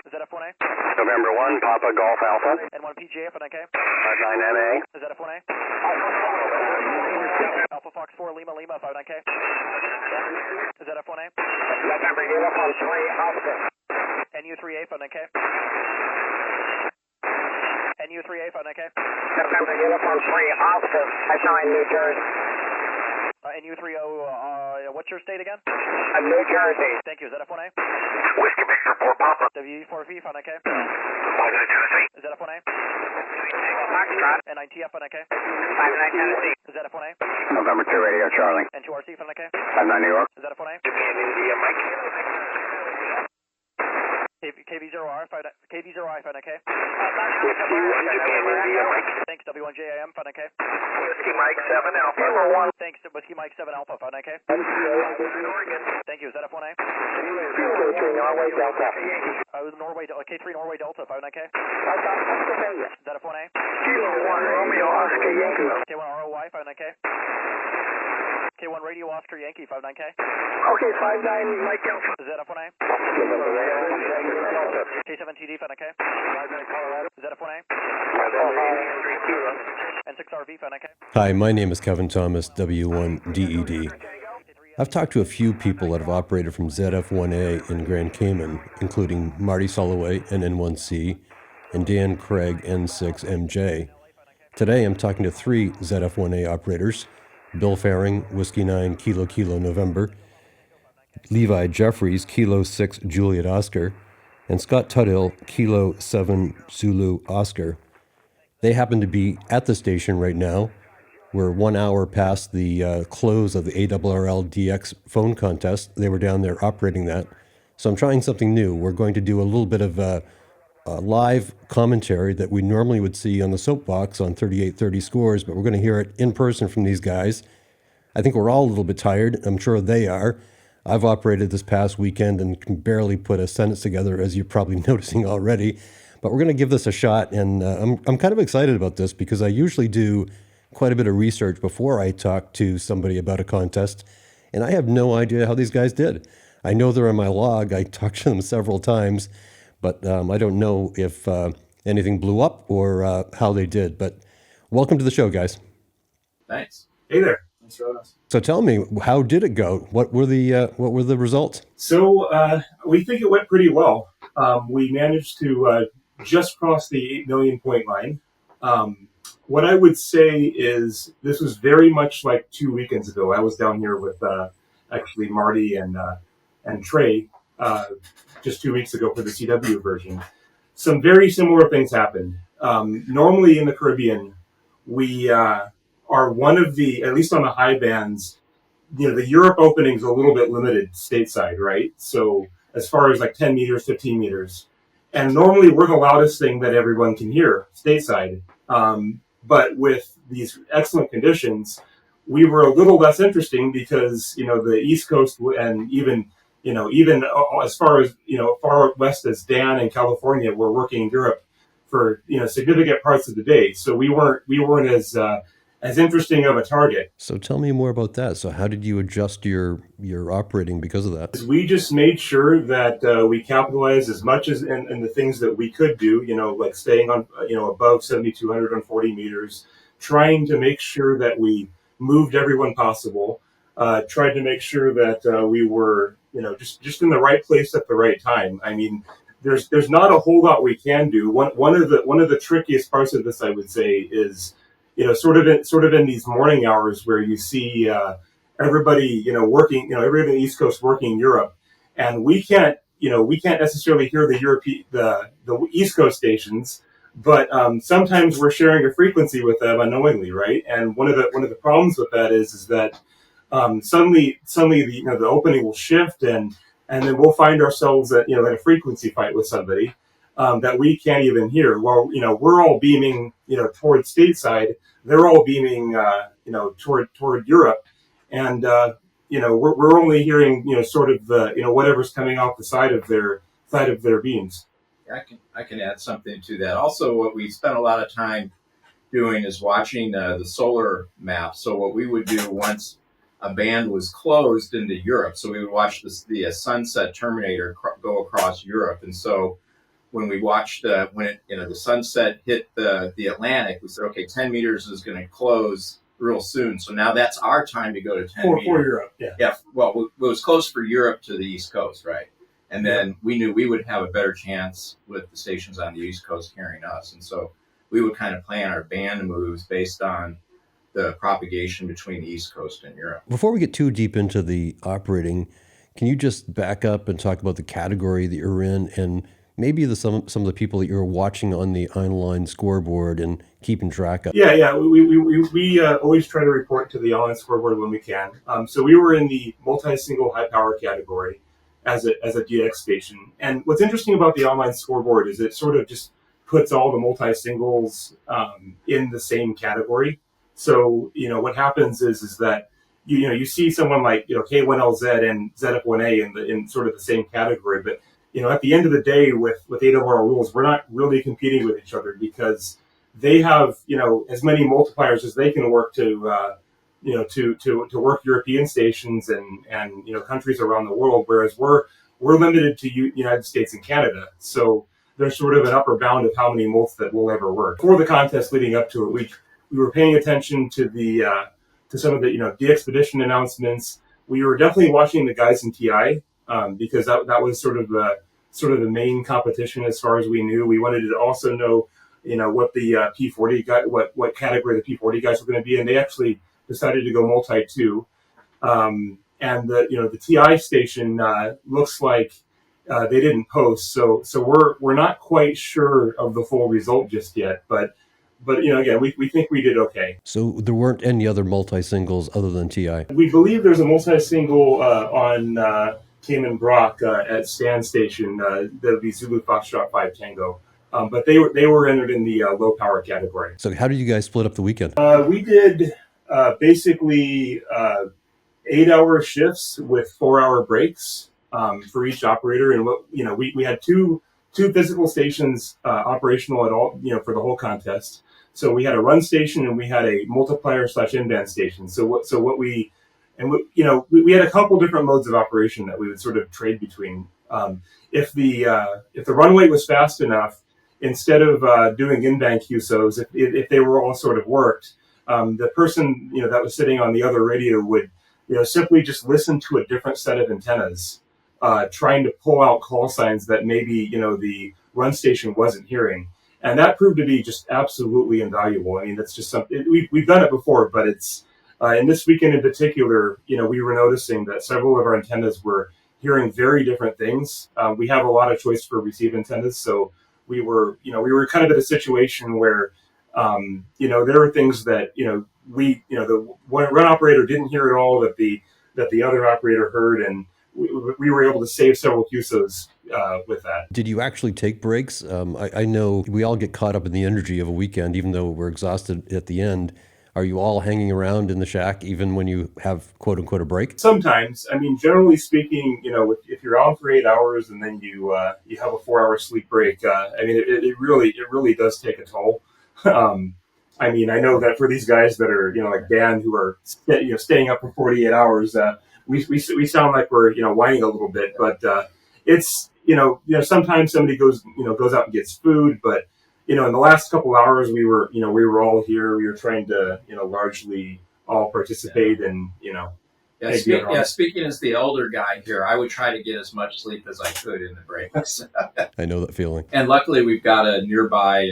ZF1A. November 1, Papa Golf Alpha. N1 PGA, FNK. 59MA. ZF1A. Alpha Fox 4, Lima, 59K. ZF1A. November Uniform 3, Alpha. NU3A, 59K. NU3A, 59K. November Uniform 3, Alpha. 59 New Jersey. NU30, what's your state again? New Jersey. Thank you. ZF1A. Whiskey Victor 4 Papa. W4V, 59K. 59 Tennessee. ZF1A. Foxtrot. N9TF, 59K. 59 Tennessee. ZF1A. November 2 Radio Charlie. N2RC, 59K. 59 New York. ZF1A. Japan India Mike. KV0R, KV0I, 59K. Whiskey 1 Japan India Mike. Thanks, W1JAM, 59K. Whiskey Mike 7 Alpha. 1. Thanks, Whiskey Mike 7 Alpha, 59K. Oregon. Thank you. ZF1A. K3 Norway Delta. K3 Norway Delta, 59K. ZF1A. Kilo 1 Romeo Oscar Yankee. K1 ROY, 59K. K1 Radio Oscar Yankee, 59K. Okay, 59 Mike Alpha. ZF1A. K7TD, 59K. 59 Colorado. ZF1A. N6RV, 59K. Hi, my name is K.Thomas, W1DED. I've talked to a few people that have operated from ZF1A in Grand Cayman, including Marty Soloway, N1C, and Dan Craig, N6MJ. Today I'm talking to three ZF1A operators: Bill Faring, Whiskey 9 Kilo Kilo November, Levi Jeffries, Kilo 6 Juliet Oscar, and Scott Tuthill, Kilo 7 Zulu Oscar. They happen to be at the station right now. We're 1 hour past the close of the ARRL DX phone contest. They were down there operating that. So I'm trying something new. We're going to do a little bit of a live commentary that we normally would see on the soapbox on 3830 Scores, but we're going to hear it in person from these guys. I think we're all a little bit tired. I'm sure they are. I've operated this past weekend and can barely put a sentence together, as you're probably noticing already. But we're going to give this a shot, and I'm kind of excited about this because I usually do quite a bit of research before I talk to somebody about a contest, and I have no idea how these guys did. I know they're on my log. I talked to them several times, but I don't know if anything blew up or how they did. But welcome to the show, guys. Thanks. Hey there. Thanks for having us. So tell me, how did it go? What were the results? So we think it went pretty well. We managed to just cross the 8 million point line. What I would say is this was very much like 2 weekends ago. I was down here with actually Marty and Trey just 2 weeks ago for the CW version. Some very similar things happened. Normally in the Caribbean, we are one of the, at least on the high bands, the Europe opening is a little bit limited stateside, right? So as far as like 10 meters, 15 meters. And normally we're the loudest thing that everyone can hear stateside. But with these excellent conditions, we were a little less interesting because, the East Coast and even as far as, far west as Dan and California were working in Europe for, significant parts of the day. So we weren't as interesting of a target. So tell me more about that. So how did you adjust your operating because of that? We just made sure that we capitalized as much as in the things that we could do, like staying on, above 7,200 on 40 meters, trying to make sure that we moved everyone possible, tried to make sure that we were, just in the right place at the right time. I mean, there's not a whole lot we can do. One of the trickiest parts of this, I would say, is sort of in these morning hours where you see everybody, working, everybody on the East Coast working in Europe, and we can't necessarily hear the East Coast stations, but sometimes we're sharing a frequency with them unknowingly, right? And one of the problems with that is that suddenly the opening will shift, and then we'll find ourselves at in a frequency fight with somebody that we can't even hear. Well, we're all beaming toward stateside. They're all beaming toward Europe, and we're only hearing sort of the whatever's coming off the side of their beams. I can add something to that. Also, what we spent a lot of time doing is watching the solar map. So what we would do once a band was closed into Europe, so we would watch the sunset terminator go across Europe. And so when we watched when the sunset hit the Atlantic, we said, okay, 10 meters is going to close real soon. So now that's our time to go to 10 meters. For Europe, yeah. Yeah, well, it was close for Europe to the East Coast, right? And then we knew we would have a better chance with the stations on the East Coast carrying us. And so we would kind of plan our band moves based on the propagation between the East Coast and Europe. Before we get too deep into the operating, can you just back up and talk about the category that you're in and maybe some of the people that you're watching on the online scoreboard and keeping track of? Yeah. We always try to report to the online scoreboard when we can. So we were in the multi-single high power category as a DX station. And what's interesting about the online scoreboard is it sort of just puts all the multi-singles in the same category. So, what happens is that, you see someone like, K1LZ and ZF1A in sort of the same category. But, at the end of the day with ARRL rules, we're not really competing with each other because they have, as many multipliers as they can work to work European stations and countries around the world, whereas we're limited to United States and Canada. So there's sort of an upper bound of how many mults that will ever work. For the contest leading up to it, we were paying attention to to some of the the expedition announcements. We were definitely watching the guys in TI because that was sort of the main competition as far as we knew. We wanted to also know what the P40 guy, what category the P40 guys were going to be, and they actually decided to go multi too. And the TI station looks like they didn't post, so we're not quite sure of the full result just yet. But again, we think we did okay. So there weren't any other multi-singles other than TI? We believe there's a multi-single on Cayman Brock at Stan Station. That would be Zulu Foxtrot 5 Tango. But they were entered in the low power category. So how did you guys split up the weekend? We did basically 8-hour shifts with 4-hour breaks for each operator, and we had two physical stations operational at all for the whole contest. So we had a run station and we had a multiplier / in-band station. We had a couple different modes of operation that we would sort of trade between. If the runway was fast enough, instead of doing in-band QSOs, if they were all sort of worked, the person that was sitting on the other radio would simply just listen to a different set of antennas, trying to pull out call signs that maybe the run station wasn't hearing. And that proved to be just absolutely invaluable. I mean, that's just something we've done it before, but it's in this weekend in particular, we were noticing that several of our antennas were hearing very different things. We have a lot of choice for receive antennas, so we were kind of in a situation where there were things that the one run operator didn't hear at all that the other operator heard, and we were able to save several QSOs with that. Did you actually take breaks? I know we all get caught up in the energy of a weekend, even though we're exhausted at the end. Are you all hanging around in the shack even when you have quote unquote a break? Sometimes. I mean, generally speaking, if you're out for 8 hours and then you have a 4-hour sleep break, I mean, it really does take a toll. I mean, I know that for these guys that are like Dan, who are staying up for 48 hours, we sound like we're whining a little bit, but it's sometimes somebody goes out and gets food, but in the last couple hours we were all here. We were trying to largely all participate and speaking as the elder guy here, I would try to get as much sleep as I could in the breaks. I know that feeling. And luckily we've got a nearby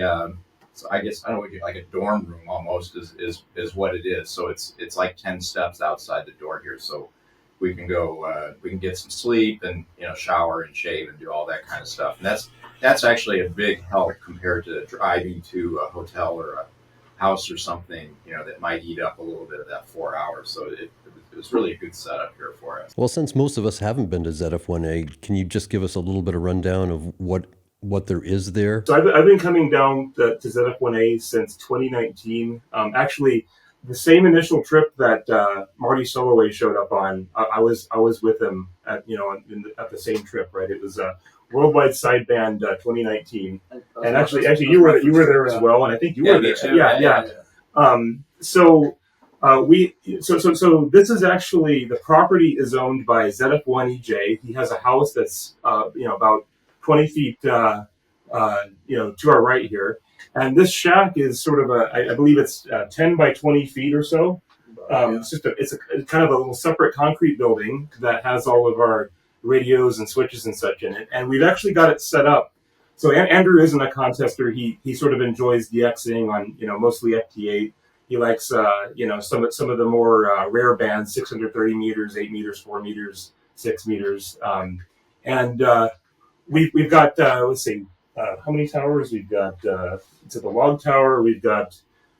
so I guess I don't know, like a dorm room almost is what it is. So it's like 10 steps outside the door here. So we can go, we can get some sleep and shower and shave and do all that kind of stuff. And that's actually a big help compared to driving to a hotel or a house or something that might eat up a little bit of that 4 hours. So it was really a good setup here for us. Well, since most of us haven't been to ZF1A, can you just give us a little bit of rundown of what there is there? So I've been coming down to ZF1A since 2019. Actually, the same initial trip that Marty Soloway showed up on, I was with him at at the same trip, right? It was Worldwide Sideband 2019, and actually you were there as well, and I think you were there too. Yeah. So this is actually, the property is owned by ZF1EJ. He has a house that's about 20 feet to our right here. And this shack is sort of I believe it's 10 by 20 feet or so. It's a kind of a little separate concrete building that has all of our radios and switches and such in it. And we've actually got it set up. So Andrew isn't a contester. He sort of enjoys DXing on, mostly FT8. He likes, some of the more rare bands, 630 meters, 8 meters, 4 meters, 6 meters. We've got, let's see, how many towers? We've got, it's at the log tower. We've got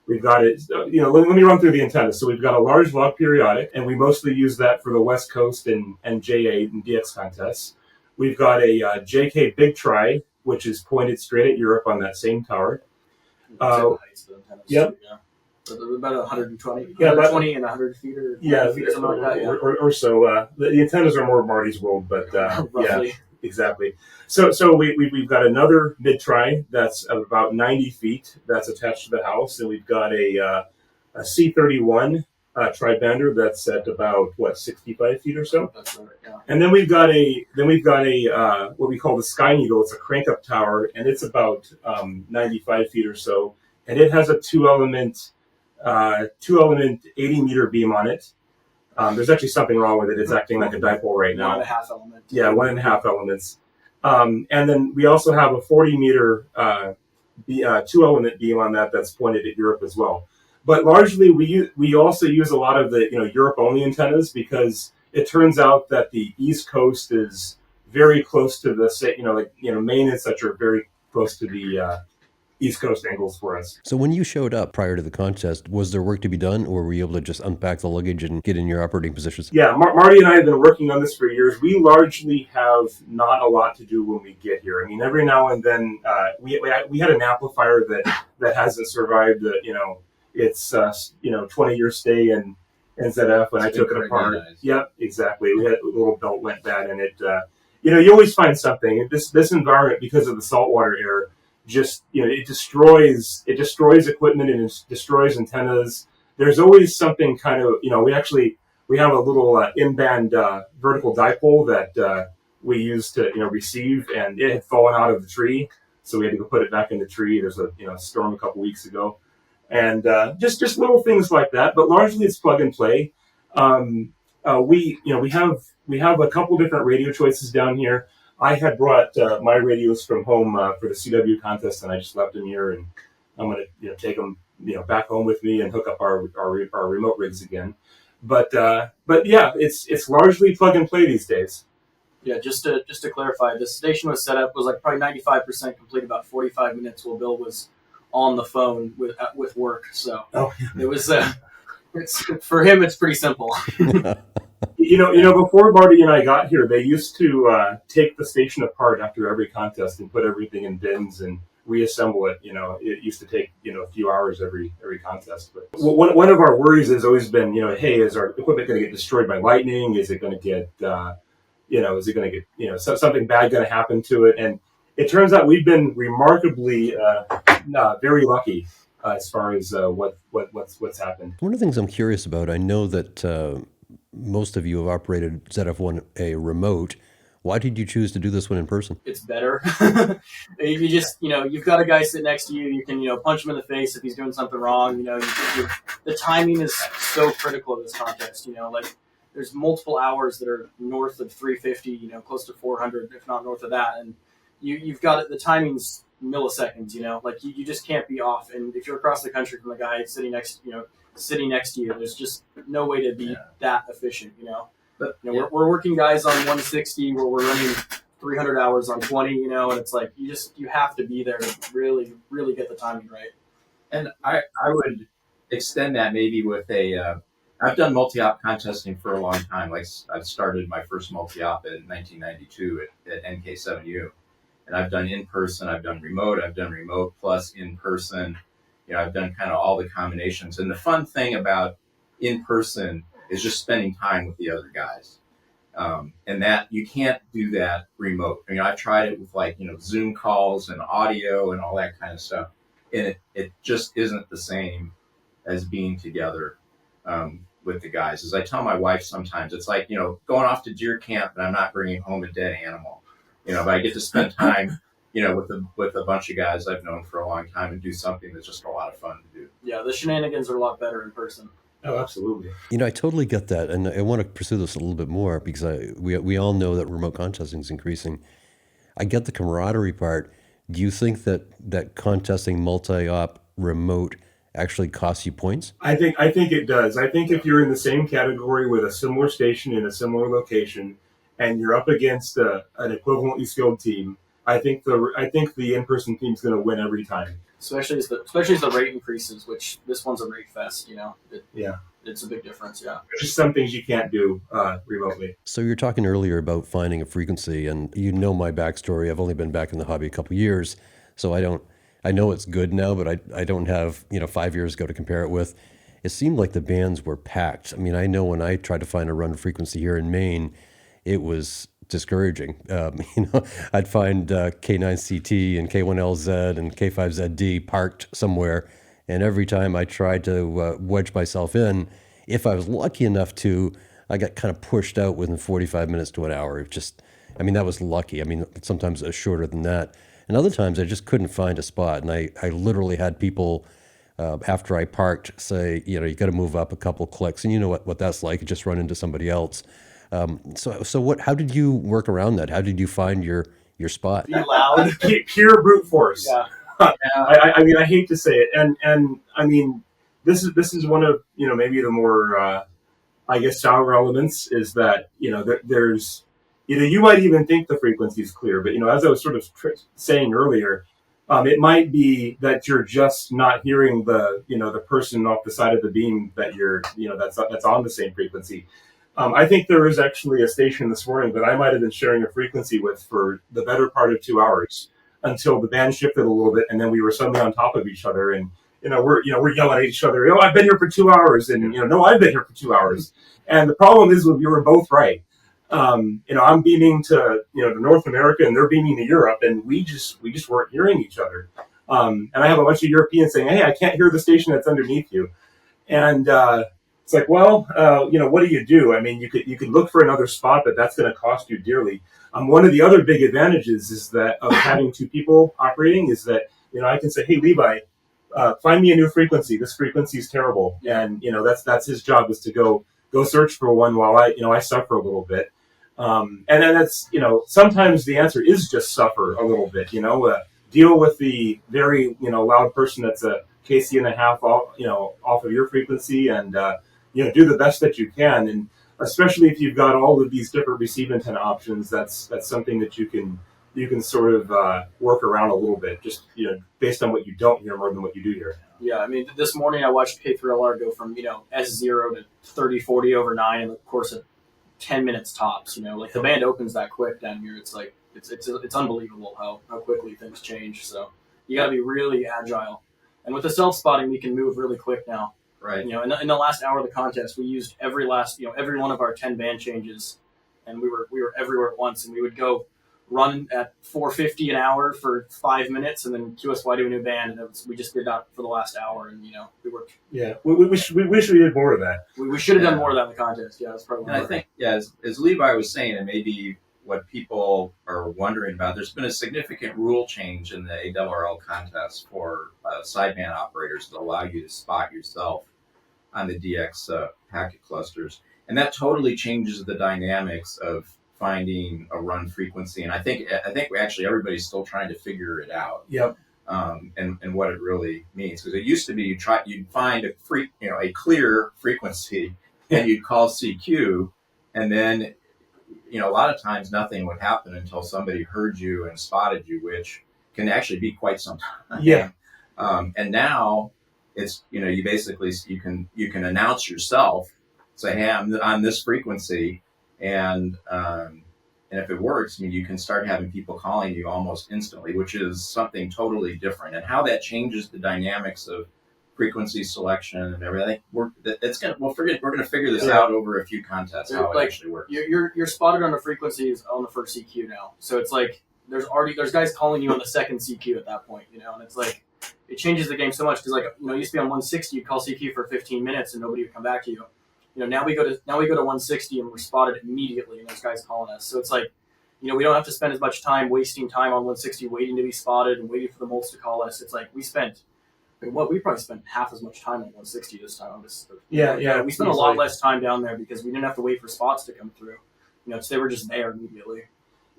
it, let me run through the antennas. So we've got a large log periodic, and we mostly use that for the West Coast and J8 and DX contests. We've got a JK Big Tri, which is pointed straight at Europe on that same tower. Yep. About 120. Yeah, 120 and 100 feet or feet, something like that. Yeah. Or so. The antennas are more Marty's world, but roughly. Yeah, exactly. So we've got another mid-tri that's about 90 feet that's attached to the house, and we've got a C31 tri-bander that's at about 65 feet or so. That's right. Yeah. And then we've got a what we call the Sky Needle. It's a crank-up tower, and it's about 95 feet or so, and it has a two element 80 meter beam on it. There's actually something wrong with it. It's acting like a dipole right now. 1.5 element. Yeah, 1.5 elements. And then we also have a 40 meter two element beam on that's pointed at Europe as well. But largely we also use a lot of the Europe only antennas because it turns out that the East Coast is very close to the Maine and such are very close to the East Coast angles for us. So when you showed up prior to the contest, was there work to be done, or were you able to just unpack the luggage and get in your operating positions? Yeah, Marty and I have been working on this for years. We largely have not a lot to do when we get here. I mean, every now and then we had an amplifier that hasn't survived its 20-year stay in ZF when I took it apart. Nice. Yep, exactly. We had a little belt went bad, and it you always find something. This environment, because of the saltwater air, just it destroys equipment and it destroys antennas. There's always something kind of we have a little in-band vertical dipole that we use to receive, and it had fallen out of the tree, so we had to go put it back in the tree. There's a storm a couple weeks ago, and just little things like that. But largely it's plug and play. We have a couple different radio choices down here. I had brought my radios from home for the CW contest, and I just left them here, and I'm going to take them back home with me and hook up our remote rigs again. But yeah, it's largely plug and play these days. Yeah, just to clarify, the station was set up, was like probably 95% complete about 45 minutes while Bill was on the phone with work. So It was for him it's pretty simple. Before Marty and I got here, they used to take the station apart after every contest and put everything in bins and reassemble it. It used to take a few hours every contest. But one of our worries has always been, hey, is our equipment going to get destroyed by lightning? Is it going to get is it going to get something bad going to happen to it? And it turns out we've been remarkably very lucky as far as what's happened. One of the things I'm curious about, I know that most of you have operated ZF1A remote. Why did you choose to do this one in person? It's better. You just, you've got a guy sit next to you. You can, punch him in the face if he's doing something wrong. The timing is so critical of this contest. There's multiple hours that are north of 350, close to 400, if not north of that. And you've got it. The timing's milliseconds, you just can't be off. And if you're across the country from the guy sitting next to you, there's just no way to be that efficient, But we're working guys on 160 where we're running 300 hours on 20, and it's like you have to be there to really, really get the timing right. And I would extend that maybe with I've done multi-op contesting for a long time. Like I've started my first multi-op in 1992 at K7ZO. And I've done in-person, I've done remote plus in-person. I've done kind of all the combinations. And the fun thing about in-person is just spending time with the other guys. And that you can't do that remote. I've tried it with Zoom calls and audio and all that kind of stuff. And it just isn't the same as being together with the guys. As I tell my wife sometimes, it's like, going off to deer camp and I'm not bringing home a dead animal. But I get to spend time, with a bunch of guys I've known for a long time and do something that's just a lot of fun to do. Yeah, the shenanigans are a lot better in person. Oh, absolutely. I totally get that, and I want to pursue this a little bit more because we all know that remote contesting is increasing. I get the camaraderie part. Do you think that contesting multi-op remote actually costs you points? I think it does. I think if you're in the same category with a similar station in a similar location, and you're up against an equivalently skilled team, I think the in-person team's going to win every time. Especially as the rate increases, which this one's a rate fest. Yeah. It's a big difference. Yeah. There's just some things you can't do remotely. So you were talking earlier about finding a frequency, and my backstory. I've only been back in the hobby a couple of years, so I know it's good now, but I don't have 5 years ago to compare it with. It seemed like the bands were packed. I mean, I know when I tried to find a run frequency here in Maine, it was discouraging. I'd find K9CT and K1LZ and K5ZD parked somewhere, and every time I tried to wedge myself in, if I was lucky enough to, I got kind of pushed out within 45 minutes to an hour. That was lucky. I mean, sometimes it was shorter than that. And other times I just couldn't find a spot. And I literally had people, after I parked, say, you got to move up a couple clicks. And you know what that's like, you just run into somebody else. So how did you work around that? How did you find your spot? Be loud. Pure brute force. Yeah. I hate to say it. And I mean, this is one of, maybe the more, sour elements is that, there's, you might even think the frequency is clear, but, as I was sort of saying earlier, it might be that you're just not hearing the person off the side of the beam that that's on the same frequency. I think there was actually a station this morning that I might have been sharing a frequency with for the better part of 2 hours until the band shifted a little bit, and then we were suddenly on top of each other, and we're yelling at each other. I've been here for 2 hours, and no, I've been here for 2 hours. And the problem is we were both right. I'm beaming to to North America, and they're beaming to Europe, and we just weren't hearing each other. And I have a bunch of Europeans saying, "Hey, I can't hear the station that's underneath you," and it's like, well, what do you do? I mean, you could look for another spot, but that's going to cost you dearly. One of the other big advantages is that of having two people operating is that I can say, "Hey, Levi, find me a new frequency. This frequency is terrible," and that's his job, is to go search for one while I suffer a little bit. And then that's sometimes the answer is just suffer a little bit. Deal with the very loud person that's a KC and a half off of your frequency, and do the best that you can. And especially if you've got all of these different receive antenna options, that's something that you can sort of work around a little bit, just based on what you don't hear more than what you do hear. Yeah, I mean, this morning I watched K3LR go from S0 to 30-40 over 9 in the course of 10 minutes tops. Like the band opens that quick down here. It's like it's unbelievable how quickly things change. So you got to be really agile. And with the self spotting, we can move really quick now. Right. In the last hour of the contest, we used every one of our 10 band changes, and we were everywhere at once, and we would go run at 450 an hour for 5 minutes, and then QSY to a new band, and we just did that for the last hour, and we worked. Yeah, we wish we did more of that. We should have done more of that in the contest. Yeah, that's probably. And I think, as Levi was saying, and maybe what people are wondering about, there's been a significant rule change in the ARRL contest for sideband operators that allow you to spot yourself on the DX packet clusters, and that totally changes the dynamics of finding a run frequency. And I think actually everybody's still trying to figure it out. Yep. And what it really means, because it used to be you'd find a clear frequency and you'd call CQ, and then a lot of times nothing would happen until somebody heard you and spotted you, which can actually be quite some time. Yeah. And now it's you basically you can announce yourself, say, "Hey, I'm on this frequency," and if it works, you can start having people calling you almost instantly, which is something totally different. And how that changes the dynamics of frequency selection and everything, we're going to figure this out over a few contests, how it actually works. You're spotted on the frequencies on the first CQ now, so it's like there's guys calling you on the second CQ at that point, and it's like it changes the game so much, because it used to be on 160, you'd call CQ for 15 minutes and nobody would come back to you. Now we go to 160 and we're spotted immediately, and those guys calling us. So it's like you know, we don't have to spend as much time wasting time on 160 waiting to be spotted and waiting for the mults to call us. It's like we probably spent half as much time on 160 this time. We spent a lot less time down there because we didn't have to wait for spots to come through. You know, they were just there immediately.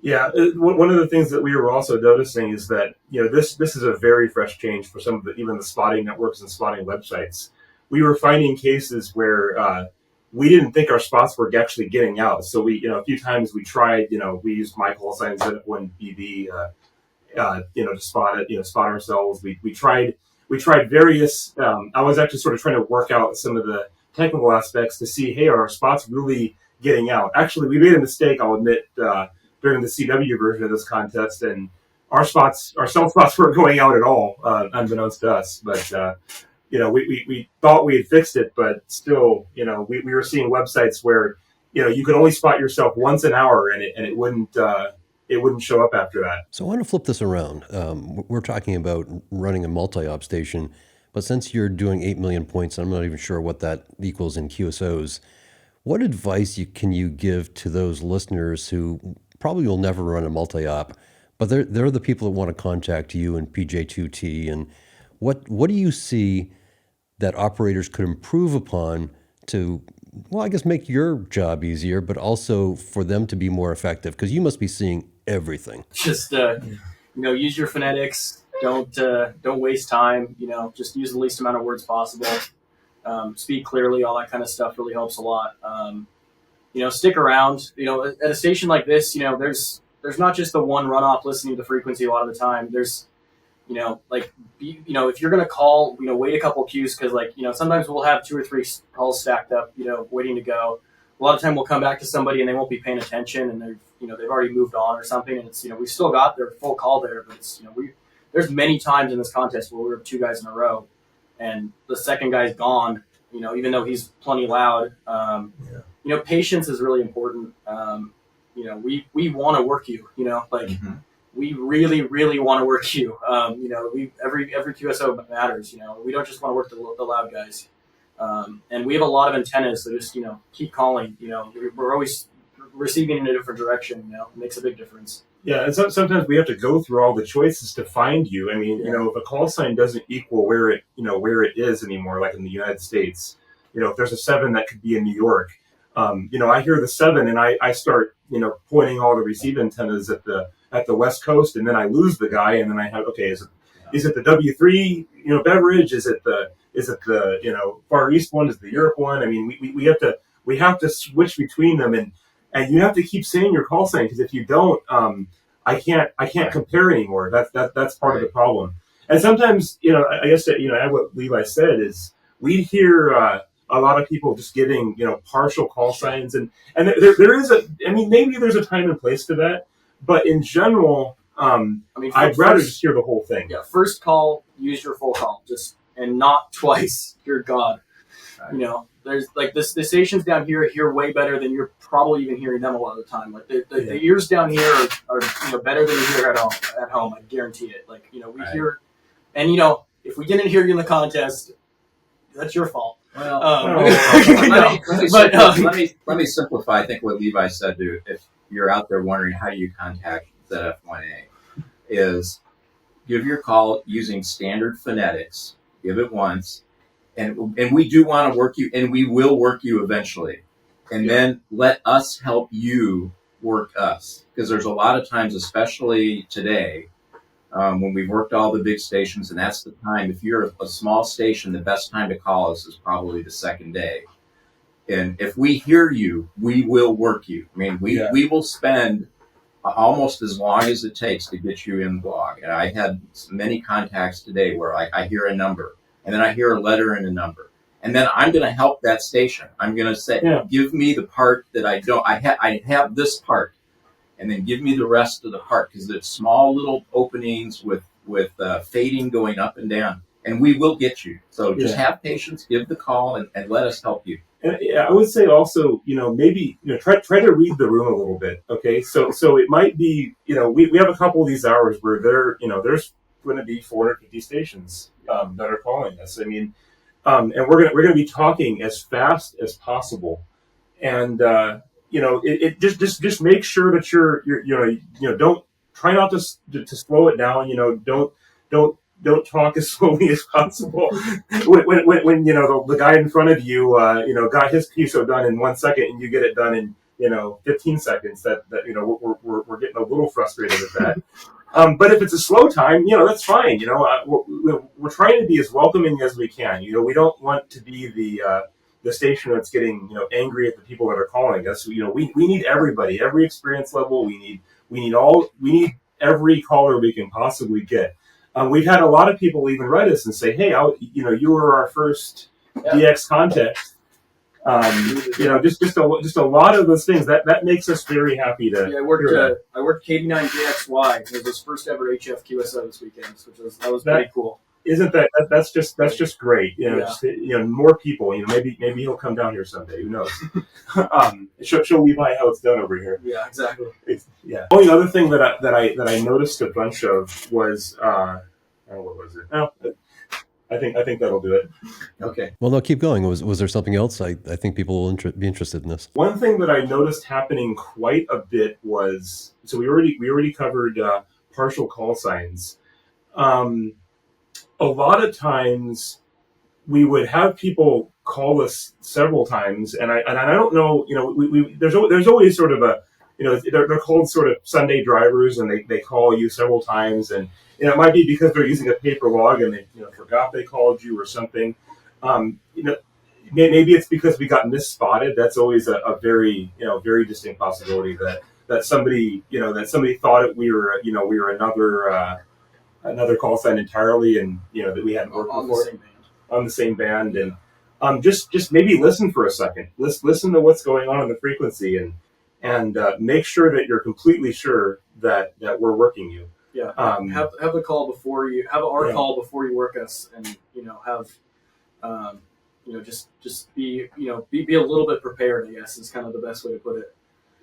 Yeah, one of the things that we were also noticing is that, you know, this is a very fresh change for some of even the spotting networks and spotting websites. We were finding cases where we didn't think our spots were actually getting out. So we, you know, a few times we tried, you know, we used my call sign ZF1DED, you know, to spot it, you know, spot ourselves. We tried various. I was actually sort of trying to work out some of the technical aspects to see, hey, are our spots really getting out? Actually, we made a mistake, I'll admit, during the CW version of this contest, and our cell spots weren't going out at all, unbeknownst to us. But you know, we thought we had fixed it, but still, you know, we were seeing websites where, you know, you could only spot yourself once an hour, and it wouldn't show up after that. So I want to flip this around. We're talking about running a multi-op station, but since you're doing 8 million points, I'm not even sure what that equals in QSOs. What advice can you give to those listeners who probably will never run a multi-op, but they're the people that want to contact you and PJ2T, and what do you see that operators could improve upon to, well, I guess make your job easier, but also for them to be more effective? Because you must be seeing everything. Just you know, use your phonetics. Don't waste time. You know, just use the least amount of words possible. Speak clearly. All that kind of stuff really helps a lot. You know, stick around. You know, at a station like this, you know, there's not just the one runoff listening to the frequency a lot of the time. There's, you know, like, you know, if you're going to call, you know, wait a couple queues, because, like, you know, sometimes we'll have 2 or 3 calls stacked up, you know, waiting to go. A lot of time we'll come back to somebody and they won't be paying attention, and they've already moved on or something, and it's, you know, we've still got their full call there, but it's, you know, there's many times in this contest where we were 2 guys in a row and the second guy's gone, you know, even though he's plenty loud. You know, patience is really important. You know, we want to work you, you know, like, we really, really want to work you. You know, every QSO matters, you know, we don't just want to work the loud guys. And we have a lot of antennas, so just, you know, keep calling. You know, we're always receiving in a different direction, you know, it makes a big difference. Yeah, and sometimes we have to go through all the choices to find you. I mean, you know, if a call sign doesn't equal where it is anymore, like in the United States, you know, if there's a 7 that could be in New York, you know, I hear the 7 and I start, you know, pointing all the receive antennas at the West Coast, and then I lose the guy, and then I have, okay, is it the W3, you know, beverage? Is it the you know, Far East one? Is it the Europe one? I mean, we have to switch between them, and you have to keep saying your call sign, because if you don't, I can't compare anymore. That's part of the problem. And sometimes, you know, I guess that, you know, what Levi said is we hear a lot of people just giving, you know, partial call signs, and there is maybe there's a time and place to that, but in general, I'd rather just hear the whole thing. Yeah, first call, use your full call, and not twice. Dear God, right. You know, there's like the stations down here hear way better than you're probably even hearing them a lot of the time. Like the ears down here are you know, better than you hear at home. I guarantee it. Like, you know, we hear, and, you know, if we didn't hear you in the contest, that's your fault. Well, let me simplify. I think what Levi said, to, if you're out there wondering how you contact ZF1A, is give your call using standard phonetics. Give it once, and we do want to work you, and we will work you eventually. And then let us help you work us, because there's a lot of times, especially today, when we've worked all the big stations, and that's the time. If you're a small station, the best time to call us is probably the second day. And if we hear you, we will work you. I mean, we will spend almost as long as it takes to get you in the blog. And I had many contacts today where I hear a number, and then I hear a letter and a number, and then I'm going to help that station. I'm going to say, give me the part that I don't. I have this part, and then give me the rest of the part, because it's small little openings with fading going up and down, and we will get you. So just have patience, give the call, and let us help you. And I would say also, you know, maybe, you know, try to read the room a little bit. Okay, so it might be, you know, we have a couple of these hours where there's going to be 450 stations that are calling us. I mean, and we're gonna be talking as fast as possible, and it just make sure that you're don't try not to slow it down. Don't talk as slowly as possible. when the guy in front of you got his QSO done in 1 second and you get it done in 15 seconds, that we're getting a little frustrated with that. But if it's a slow time, that's fine. We're trying to be as welcoming as we can. We don't want to be the station that's getting angry at the people that are calling us. We need everybody, every experience level. We need every caller we can possibly get. We've had a lot of people even write us and say, "Hey, you were our first DX contact." Just a lot of those things that makes us very happy to. Yeah, I worked KB9JXY. It was his first ever HF QSO this weekend, which was pretty cool. Isn't that's just great? More people. Maybe he'll come down here someday. Who knows? Show Levi how it's done over here. Yeah, exactly. Only other thing that I noticed a bunch of was what was it? Oh, I think that'll do it. Okay. Well, no, keep going. Was there something else? I think people will be interested in this. One thing that I noticed happening quite a bit was, so we already covered partial call signs. A lot of times we would have people call us several times, and I don't know, there's always sort of a, they're called sort of Sunday drivers, and they call you several times, and it might be because they're using a paper log and they forgot they called you or something. Maybe it's because we got misspotted. That's always a very very distinct possibility that somebody thought we were another call sign entirely, and that we hadn't worked before on the same band, and just maybe listen for a second. Listen to what's going on in the frequency, and make sure that you're completely sure that we're working you. Yeah, have the call before you have our call before you work us, and have just be be a little bit prepared, I guess, is kind of the best way to put it.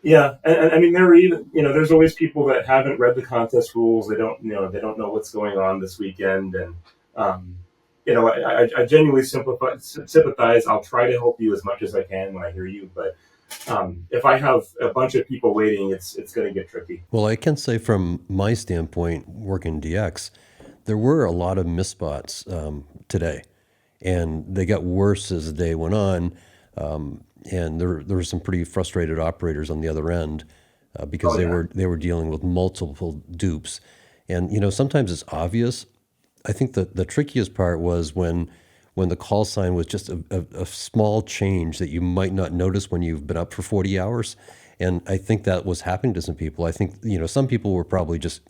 Yeah, and I mean, there are even there's always people that haven't read the contest rules. They don't know what's going on this weekend, and I genuinely sympathize. I'll try to help you as much as I can when I hear you, but if I have a bunch of people waiting, it's going to get tricky. Well, I can say from my standpoint, working DX, there were a lot of misspots today, and they got worse as the day went on. And there were some pretty frustrated operators on the other end because they were dealing with multiple dupes, and sometimes it's obvious. I think the trickiest part was when the call sign was just a small change that you might not notice when you've been up for 40 hours, and I think that was happening to some people. I think some people were probably just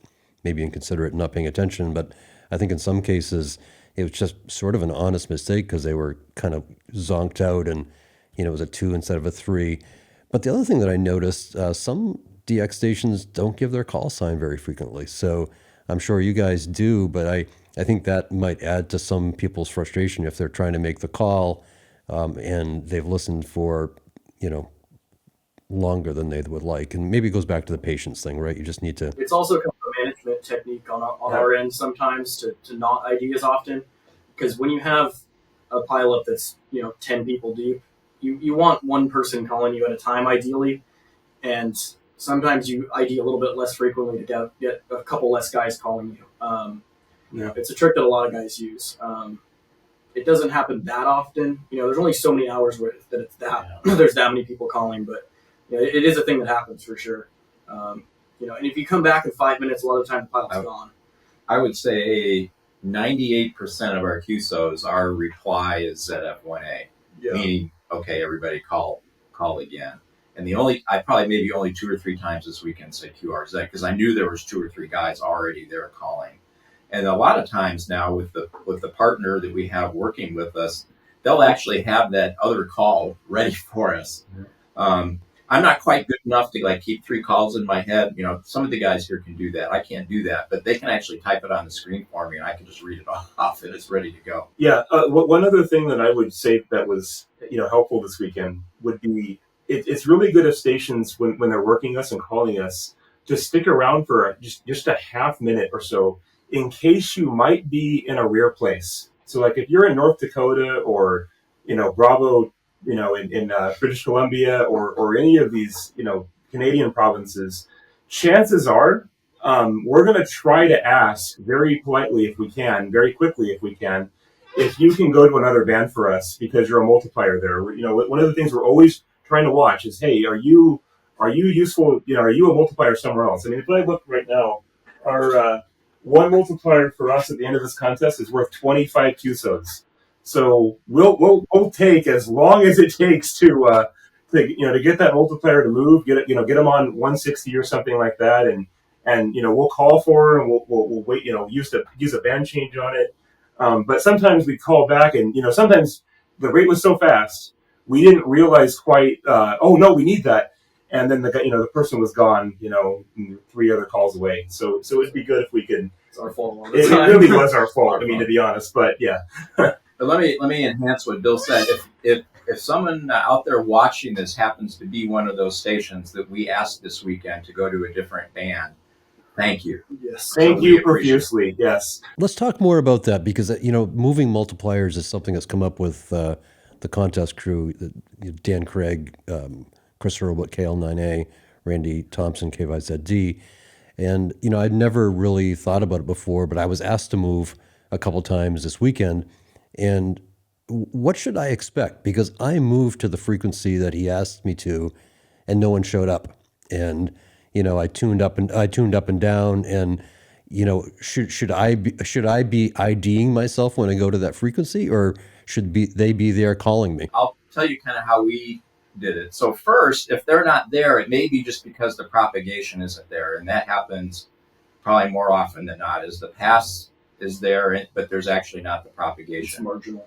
maybe inconsiderate and not paying attention, but I think in some cases it was just sort of an honest mistake because they were kind of zonked out and. It was a 2 instead of a 3. But the other thing that I noticed, some DX stations don't give their call sign very frequently. So I'm sure you guys do, but I think that might add to some people's frustration if they're trying to make the call and they've listened for, longer than they would like. And maybe it goes back to the patience thing, right? You just need to... It's also kind of a management technique on our end sometimes to not ID as often. Because when you have a pileup that's, 10 people deep, you want one person calling you at a time, ideally, and sometimes you ID a little bit less frequently to get a couple less guys calling you. It's a trick that a lot of guys use. It doesn't happen that often. There's only so many hours that it's there's that many people calling, but it is a thing that happens for sure. And if you come back in 5 minutes, a lot of the time the pilot's gone. I would say 98% of our QSOs, our reply is ZF1A, meaning, okay, everybody call again. And I probably maybe only 2 or 3 times this weekend said QRZ because I knew there was 2 or 3 guys already there calling. And a lot of times now with the partner that we have working with us, they'll actually have that other call ready for us. I'm not quite good enough to keep 3 calls in my head. Some of the guys here can do that. I can't do that, but they can actually type it on the screen for me, and I can just read it off, and it's ready to go. Yeah. One other thing that I would say that was helpful this weekend would be it's really good if stations when they're working us and calling us to stick around for just a half minute or so in case you might be in a rare place. So if you're in North Dakota or Bravo in British Columbia or any of these, Canadian provinces, chances are we're going to try to ask very politely if we can, very quickly if we can, if you can go to another band for us because you're a multiplier there. One of the things we're always trying to watch is, hey, are you useful? Are you a multiplier somewhere else? I mean, if I look right now, our one multiplier for us at the end of this contest is worth 25 QSOs. So we'll take as long as it takes to get that multiplier to move, get them on 160 or something like that, and we'll call for her and we'll wait, use a band change on it. But sometimes we call back and sometimes the rate was so fast we didn't realize quite. Oh no, we need that, and then the person was gone. 3 other calls away. So it'd be good if we could. It's our fault. It really was our fault. I mean, to be honest, but yeah. But let me enhance what Bill said. If someone out there watching this happens to be one of those stations that we asked this weekend to go to a different band, thank you. Yes. Thank you profusely. Yes. Let's talk more about that because, moving multipliers is something that's come up with the contest crew, Dan Craig, Chris Hurlbut, KL9A, Randy Thompson, K5ZO. And, I'd never really thought about it before, but I was asked to move a couple times this weekend. And what should I expect? Because I moved to the frequency that he asked me to, and no one showed up. And I tuned up and down. And should I be IDing myself when I go to that frequency, or should they be there calling me? I'll tell you kind of how we did it. So first, if they're not there, it may be just because the propagation isn't there, and that happens probably more often than not. Is the pass is there, but there's actually not the propagation. It's marginal.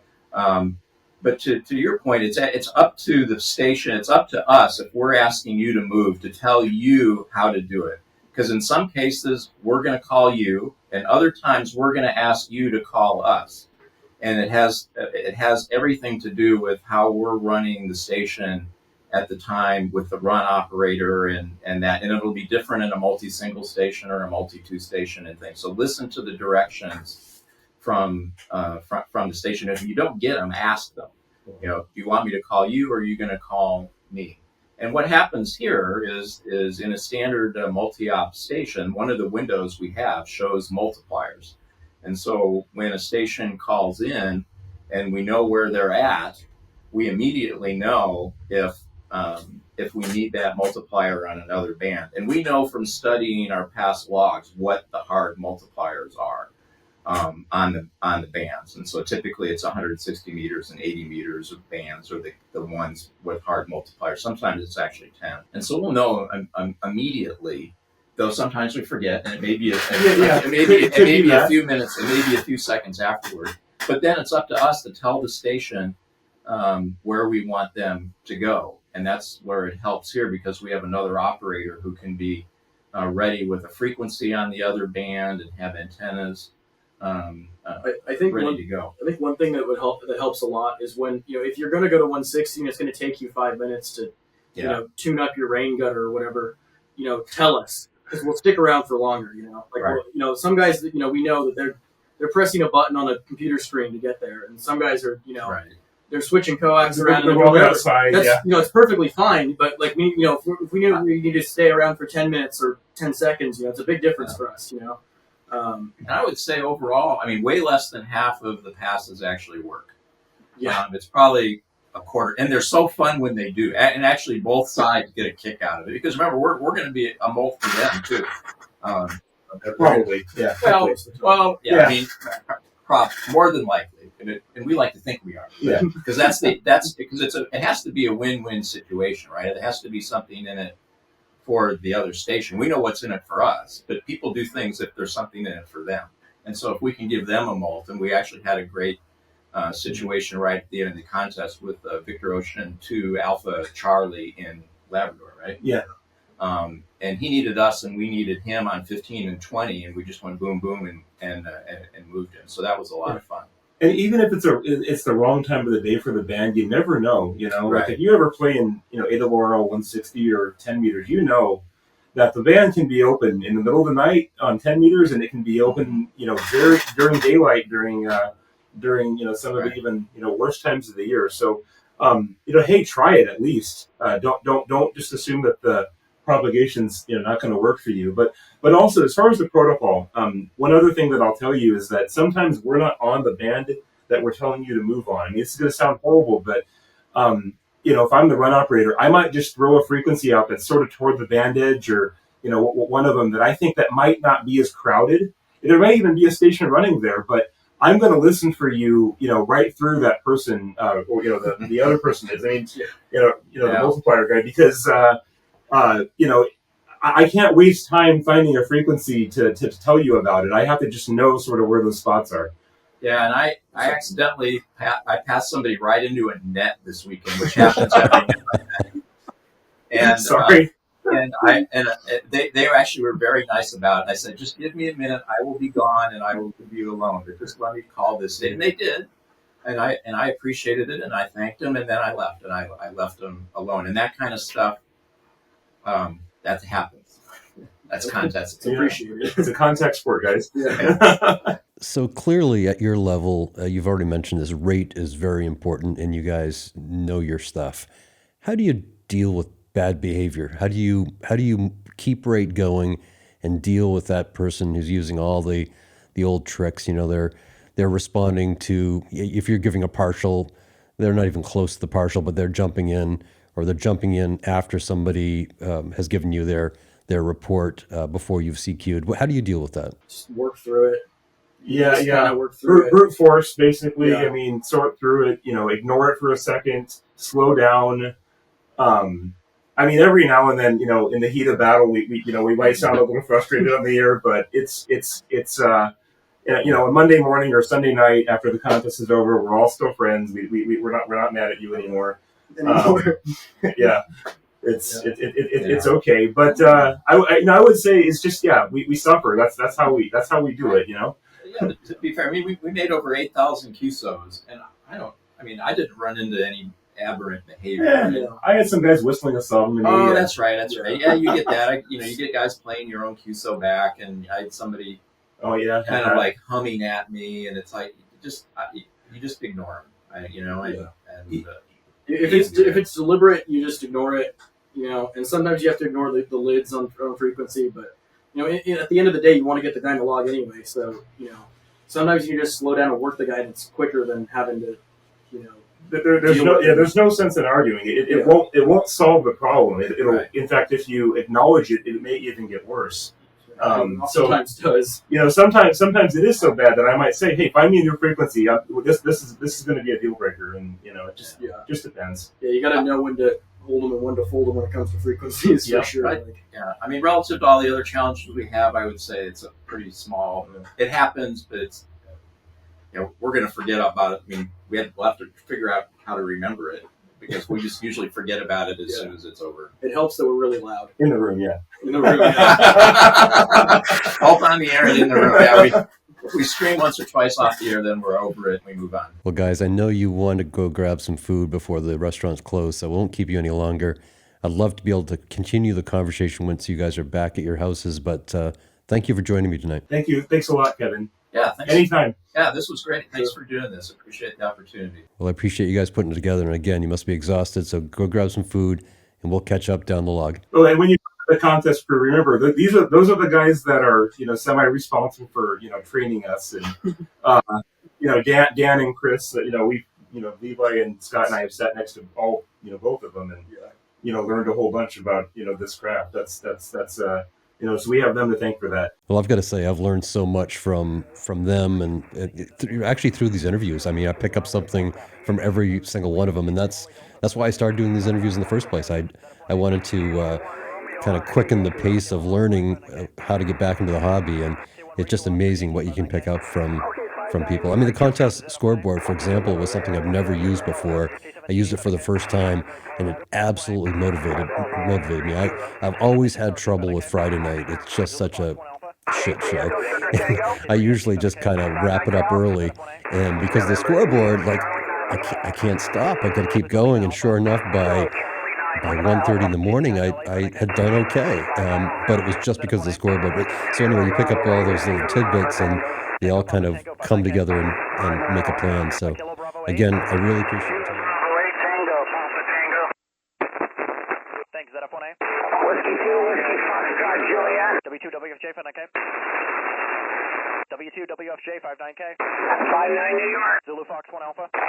But to your point, it's up to the station. It's up to us if we're asking you to move to tell you how to do it. Because in some cases we're going to call you, and other times we're going to ask you to call us. And it has everything to do with how we're running the station at the time with the run operator and it'll be different in a multi-single station or a multi-two station and things. So listen to the directions from the station. If you don't get them, ask them. Do you want me to call you, or are you going to call me? And what happens here is in a standard multi-op station, one of the windows we have shows multipliers. And so when a station calls in and we know where they're at, we immediately know if we need that multiplier on another band. And we know from studying our past logs what the hard multipliers are on the bands. And so typically it's 160 meters and 80 meters of bands are the ones with hard multipliers. Sometimes it's actually 10. And so we'll know immediately, though sometimes we forget, and it may be a few minutes, it may be a few seconds afterward. But then it's up to us to tell the station where we want them to go. And that's where it helps here, because we have another operator who can be ready with a frequency on the other band and have antennas I think ready to go. I think one thing that helps a lot is when, if you're going to go to 160 and it's going to take you 5 minutes to, tune up your rain gutter or whatever, tell us, because we'll stick around for longer, Right. Some guys that, we know that they're pressing a button on a computer screen to get there. And some guys are, Right. They're switching coax around. They're rolling outside. That's, it's perfectly fine. But if we knew we need to stay around for 10 minutes or 10 seconds, it's a big difference for us, And I would say overall, way less than half of the passes actually work. Yeah. It's probably a quarter, and they're so fun when they do. And actually, both sides get a kick out of it, because remember, we're going to be a multi for them too. Probably, yeah. Well, yeah. More than likely, and we like to think we are. Yeah. Because it has to be a win-win situation, right? It has to be something in it for the other station. We know what's in it for us, but people do things if there's something in it for them. And so if we can give them a mult, and we actually had a great situation right at the end of the contest with Victor Ocean 2 Alpha Charlie in Labrador, right? Yeah. And he needed us, and we needed him on 15 and 20, and we just went boom, boom, and moved him. So that was a lot of fun. And even if it's the wrong time of the day for the band, you never know. Right. Like if you ever play in ARRL 160 or 10 meters, that the band can be open in the middle of the night on 10 meters, and it can be open during daylight during some of the even worst times of the year. So hey, try it at least. Don't just assume that the propagation's not going to work for you. But also, as far as the protocol, one other thing that I'll tell you is that sometimes we're not on the band that we're telling you to move on. I mean, this is going to sound horrible, but if I'm the run operator, I might just throw a frequency out that's sort of toward the band edge, or one of them that I think that might not be as crowded. There may even be a station running there, but I'm going to listen for you, right through that person, or the other person is. I mean, the multiplier guy, because I can't waste time finding a frequency to tell you about it. I have to just know sort of where those spots are. Yeah, and I accidentally passed somebody right into a net this weekend, which happens every night. And sorry. They actually were very nice about it. I said, just give me a minute. I will be gone, and I will leave you alone. But just let me call this state. And they did. And I appreciated it, and I thanked them, and then I left. And I left them alone. And that kind of stuff, that happens. That's context. It's appreciated. It's a contact sport, guys. Yeah. So clearly at your level, you've already mentioned this, rate is very important, and you guys know your stuff. How do you deal with bad behavior? How do you keep rate going and deal with that person who's using all the old tricks? They're responding to, if you're giving a partial, they're not even close to the partial, but they're jumping in, or they're jumping in after somebody has given you their report before you've CQ'd. How do you deal with that? Just work through it. Yeah. Work through it. Brute force, basically. Yeah. I mean, sort through it. Ignore it for a second. Slow down. I mean, every now and then, in the heat of battle, we might sound a little frustrated on the air, but it's a Monday morning or Sunday night after the contest is over, we're all still friends. We're not mad at you anymore. Yeah. It's okay, but I would say it's just we suffer. That's how we do it. Yeah, to be fair, I mean we made over 8,000 QSOs, and I didn't run into any aberrant behavior. Yeah, I had some guys whistling a song. That's right. Yeah, you get that. You get guys playing your own QSO back, and I had somebody kind of like humming at me, and it's like you just ignore them. If it's deliberate, you just ignore it. And sometimes you have to ignore the lids on frequency, but at the end of the day, you want to get the guy in the log anyway. So sometimes you just slow down and work the guidance quicker than having to There's no sense in arguing it. It won't solve the problem. It'll right. In fact, if you acknowledge it, it may even get worse. Sometimes does. Sometimes it is so bad that I might say, "Hey, find me a new frequency. This is going to be a deal breaker," and it just depends. Yeah, you got to know when to hold them and when to fold them when it comes to frequencies. For sure. Right. I mean, relative to all the other challenges we have, I would say it's a pretty small. It happens, but it's we're going to forget about it. I mean, we'll have to figure out how to remember it, because we just usually forget about it as soon as it's over. It helps that we're really loud. In the room, In the room, Both on the air and in the room. Yeah, we scream once or twice off the air, then we're over it and we move on. Well, guys, I know you want to go grab some food before the restaurant's closed, so I won't keep you any longer. I'd love to be able to continue the conversation once you guys are back at your houses, but thank you for joining me tonight. Thank you. Thanks a lot, Kevin. Yeah, thanks. Anytime. Yeah, this was great. Thanks for doing this. Appreciate the opportunity. Well, I appreciate you guys putting it together, and again, you must be exhausted, so go grab some food, and we'll catch up down the log. Oh, and when you the contest crew, remember those are the guys that are semi-responsible for training us, and Dan and Chris, we Levi and Scott and I have sat next to all both of them, and learned a whole bunch about this craft. That's so we have them to thank for that. Well, I've got to say, I've learned so much from them, and actually through these interviews. I mean, I pick up something from every single one of them, and that's why I started doing these interviews in the first place. I wanted to kind of quicken the pace of learning how to get back into the hobby, and it's just amazing what you can pick up from people. I mean, the contest scoreboard, for example, was something I've never used before. I used it for the first time, and it absolutely motivated me. I've always had trouble with Friday night. It's just such a shit show. I usually just kind of wrap it up early, and because of the scoreboard, like I can't stop. I got to keep going, and sure enough, by 1:30 in the morning, I had done okay, but it was just because of the scoreboard. So anyway, you pick up all those little tidbits, and they all kind of come together and make a plan. So again, I really appreciate your time. 59K. 59 New York. Zulu Fox 1 Alpha. 011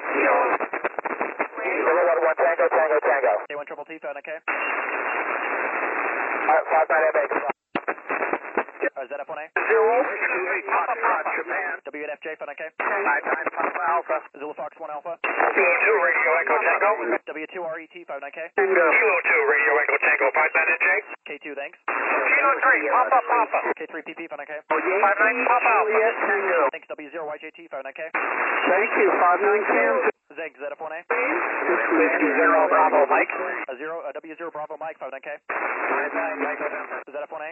Tango, Tango, Tango. K1 Triple T, 59K. 59 MX. ZF1A. 088 Papa, Japan. W9KKN, 59K. 59 Papa Alpha. Zulu Fox 1 Alpha. 202 Radio Echo Tango. W2RET, 59K. 202 Radio Echo Tango, 59 J. K2, thanks. Kilo 3, Papa, Papa. K3PP, 59K. 59 Papa Alpha. Tango. Thanks, W0YJT, 59K. Thank you, 59 Kansas. Zeg, ZF1A. Whiskey 0 Bravo Mike. W0 Bravo Mike, 59K. 59 ZF1A.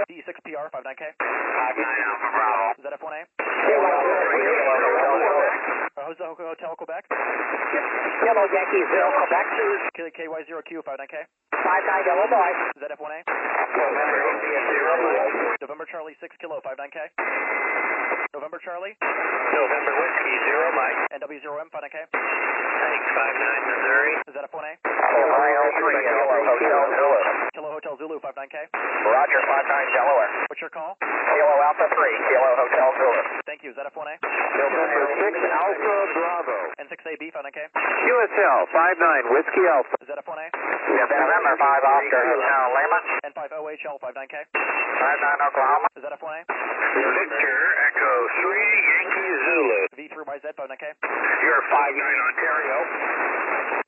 D6PR, 59K. 59 Alpha Bravo. ZF1A. Hotel Quebec. Yellow Yankee 0 Quebec. KY0Q, 59K. 59 Yellow Boy. ZF1A. November Charlie 6 Kilo, 59K. November Charlie. November Whiskey 0 Mike. And W0M, 59K. Thanks, 59 Missouri. ZF1A. Ohio 3 Kilo Hotel Zulu. Kilo Hotel Zulu, 59K. Roger, 59 Delaware. What's your call? Kilo Alpha 3 Kilo Hotel Zulu. Thank you, ZF1A. November 6 Alpha Bravo. And 6AB, 59K. QSL 59 Whiskey Alpha. ZF1A. November 5 Oscar Hotel Lima. And 5OHL, 59K. 59 Oklahoma. ZF1A. Victor Echo 3 Yankee Zulu. V3YZ, 59K. You're 59 Ontario.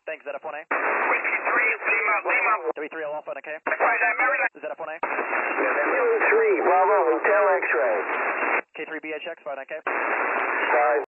Thanks, ZF1A. Whiskey 3 Lima Lima. W3L, 59K. 59 Maryland. ZF1A. November 3 Bravo Hotel X-ray. K3BHX, 59K. Sorry.